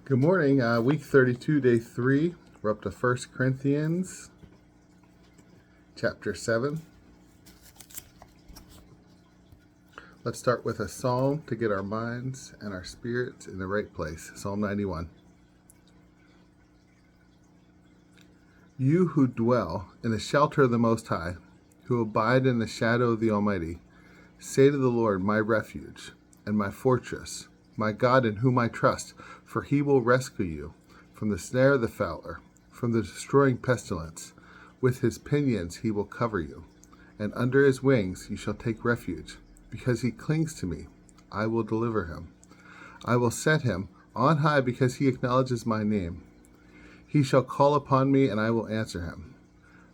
Good morning. Week 32, day 3. We're up to 1 Corinthians chapter 7. Let's start with a psalm to get our minds and our spirits in the right place. Psalm 91. You who dwell in the shelter of the Most High, who abide in the shadow of the Almighty, say to the Lord, my refuge and my fortress, my God in whom I trust, for he will rescue you from the snare of the fowler, from the destroying pestilence. With his pinions he will cover you, and under his wings you shall take refuge. Because he clings to me, I will deliver him. I will set him on high because he acknowledges my name. He shall call upon me, and I will answer him.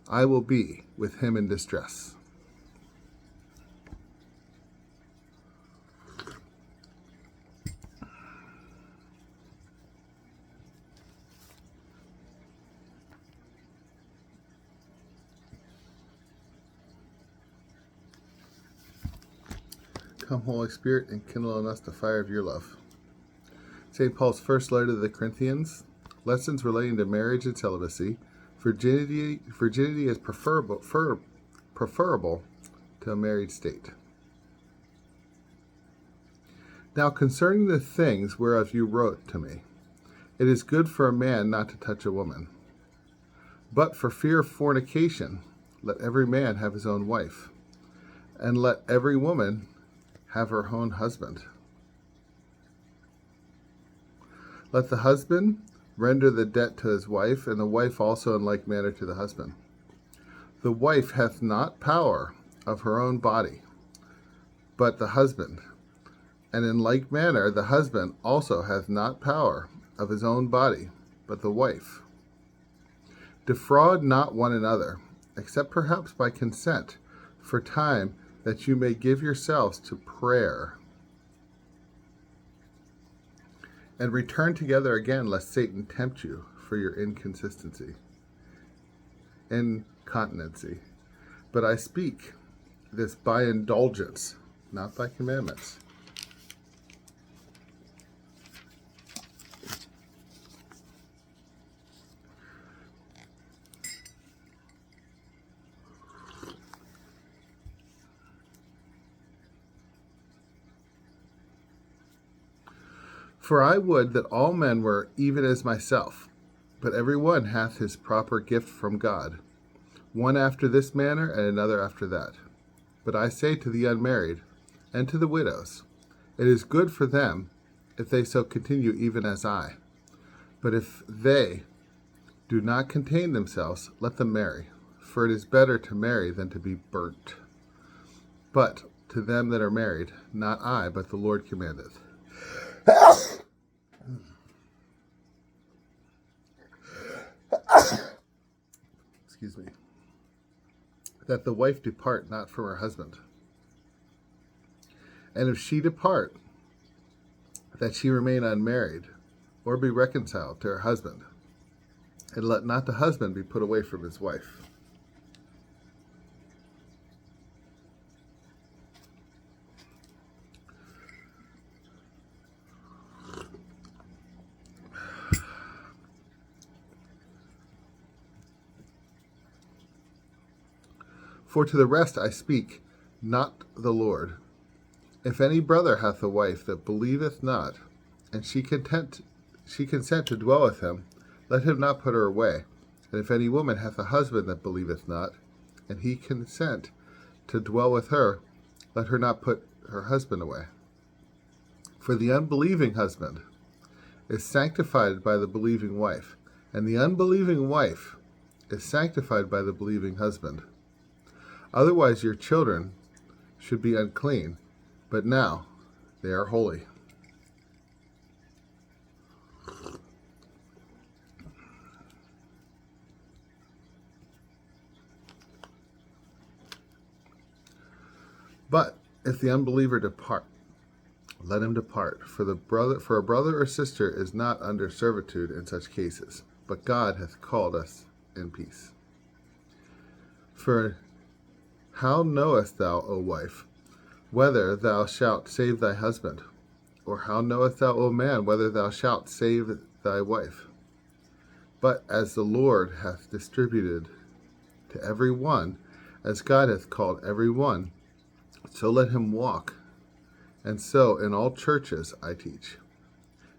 I will be with him in distress. Come, Holy Spirit, and kindle in us the fire of your love. St. Paul's first letter to the Corinthians, lessons relating to marriage and celibacy. Virginity is preferable to a married state. Now concerning the things whereof you wrote to me, it is good for a man not to touch a woman. But for fear of fornication, let every man have his own wife, and let every woman have her own husband. Let the husband render the debt to his wife, and the wife also in like manner to the husband. The wife hath not power of her own body, but the husband. And in like manner the husband also hath not power of his own body, but the wife. Defraud not one another, except perhaps by consent, for time, that you may give yourselves to prayer, and return together again, lest Satan tempt you for your incontinency. But I speak this by indulgence, not by commandments. For I would that all men were even as myself, but every one hath his proper gift from God, one after this manner, and another after that. But I say to the unmarried, and to the widows, it is good for them if they so continue even as I. But if they do not contain themselves, let them marry, for it is better to marry than to be burnt. But to them that are married, not I, but the Lord commandeth. Excuse me. That the wife depart not from her husband. And if she depart, that she remain unmarried, or be reconciled to her husband. And let not the husband be put away from his wife. For to the rest I speak, not the Lord. If any brother hath a wife that believeth not, and she consent to dwell with him, let him not put her away. And if any woman hath a husband that believeth not, and he consent to dwell with her, let her not put her husband away. For the unbelieving husband is sanctified by the believing wife, and the unbelieving wife is sanctified by the believing husband. Otherwise your children should be unclean, but now they are holy. But if the unbeliever depart, let him depart, for a brother or sister is not under servitude in such cases, but God hath called us in peace. For how knowest thou, O wife, whether thou shalt save thy husband? Or how knowest thou, O man, whether thou shalt save thy wife. But as the Lord hath distributed to every one, as God hath called every one, so let him walk. And so in all churches I teach.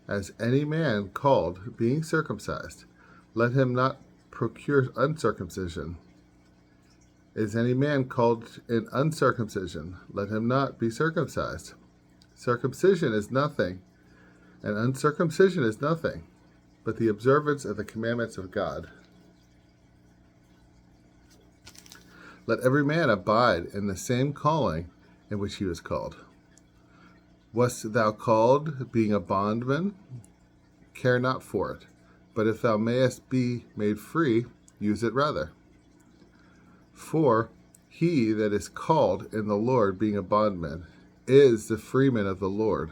As any man called, being circumcised, let him not procure uncircumcision. Is any man called in uncircumcision, let him not be circumcised. Circumcision is nothing, and uncircumcision is nothing, but the observance of the commandments of God. Let every man abide in the same calling in which he was called. Wast thou called, being a bondman? Care not for it. But if thou mayest be made free, use it rather. For he that is called in the Lord, being a bondman, is the freeman of the Lord.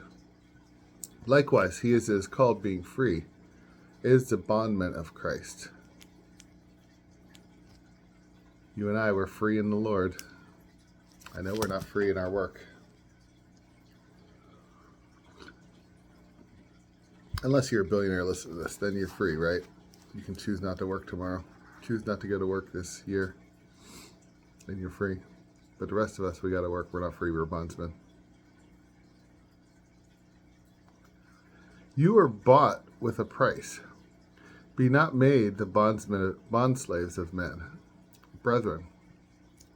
Likewise, he that is called, being free, is the bondman of Christ. You and I were free in the Lord. I know we're not free in our work. Unless you're a billionaire, listen to this, then you're free, right? You can choose not to work tomorrow. Choose not to go to work this year. Then you're free. But the rest of us, we got to work. We're not free. We're bondsmen. You were bought with a price. Be not made the bondslaves of men. Brethren,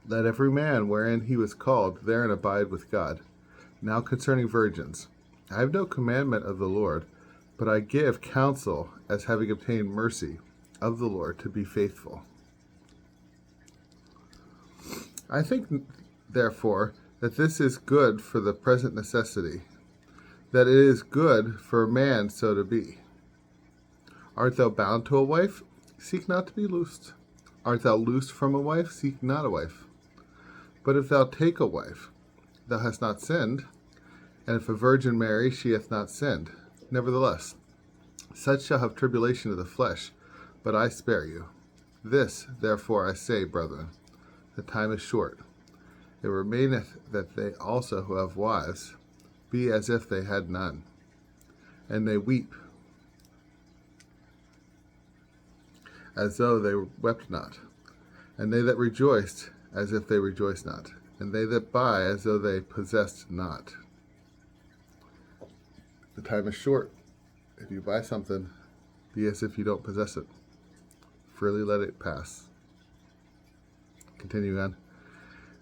let every man wherein he was called therein abide with God. Now concerning virgins, I have no commandment of the Lord, but I give counsel, as having obtained mercy of the Lord, to be faithful. I think, therefore, that this is good for the present necessity, that it is good for a man so to be. Art thou bound to a wife? Seek not to be loosed. Art thou loosed from a wife? Seek not a wife. But if thou take a wife, thou hast not sinned, and if a virgin marry, she hath not sinned. Nevertheless, such shall have tribulation of the flesh, but I spare you. This, therefore, I say, brethren, the time is short. It remaineth that they also who have wives be as if they had none, and they weep, as though they wept not, and they that rejoiced, as if they rejoiced not, and they that buy, as though they possessed not. The time is short. If you buy something, be as if you don't possess it. Freely let it pass. Continuing on.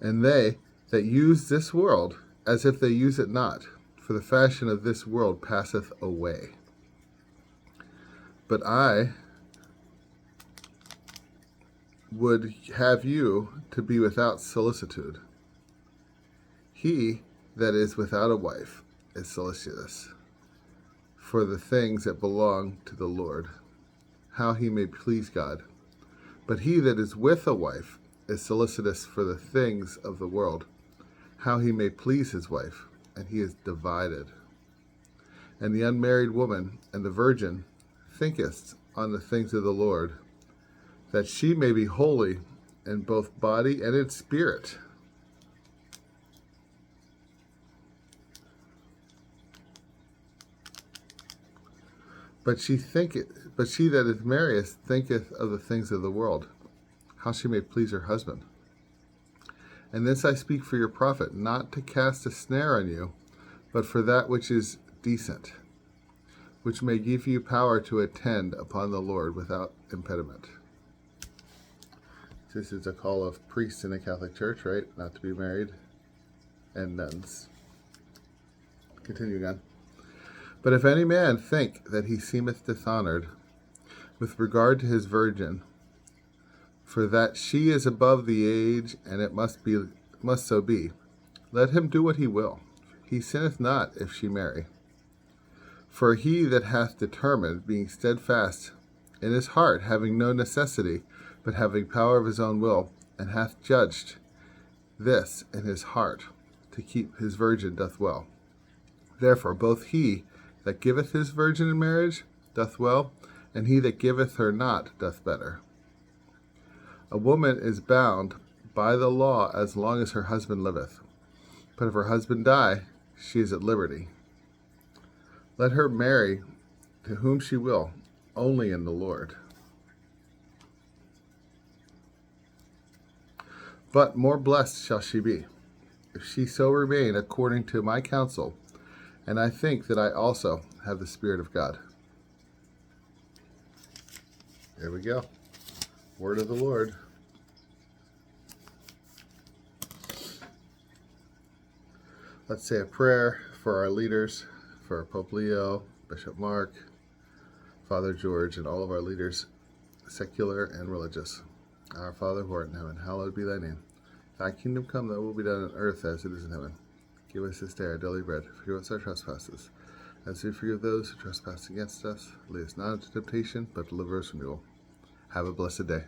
And they that use this world, as if they use it not, for the fashion of this world passeth away. But I would have you to be without solicitude. He that is without a wife is solicitous for the things that belong to the Lord, how he may please God. But he that is with a wife is solicitous for the things of the world, how he may please his wife, and he is divided. And the unmarried woman and the virgin thinketh on the things of the Lord, that she may be holy in both body and in spirit. But she that is married thinketh of the things of the world, how she may please her husband. And this I speak for your profit, not to cast a snare on you, but for that which is decent, which may give you power to attend upon the Lord without impediment. This is a call of priests in the Catholic Church, right? Not to be married, and nuns. Continuing on. But if any man think that he seemeth dishonored with regard to his virgin, for that she is above the age, and it must so be, let him do what he will. He sinneth not if she marry. For he that hath determined, being steadfast in his heart, having no necessity, but having power of his own will, and hath judged this in his heart, to keep his virgin doth well. Therefore both he that giveth his virgin in marriage doth well, and he that giveth her not doth better. A woman is bound by the law as long as her husband liveth, but if her husband die, she is at liberty. Let her marry to whom she will, only in the Lord. But more blessed shall she be, if she so remain according to my counsel, and I think that I also have the Spirit of God. There we go. Word of the Lord. Let's say a prayer for our leaders, for Pope Leo, Bishop Mark, Father George, and all of our leaders, secular and religious. Our Father who art in heaven, hallowed be thy name. Thy kingdom come, thy will be done on earth as it is in heaven. Give us this day our daily bread. Forgive us our trespasses, as we forgive those who trespass against us. Lead us not into temptation, but deliver us from evil. Have a blessed day.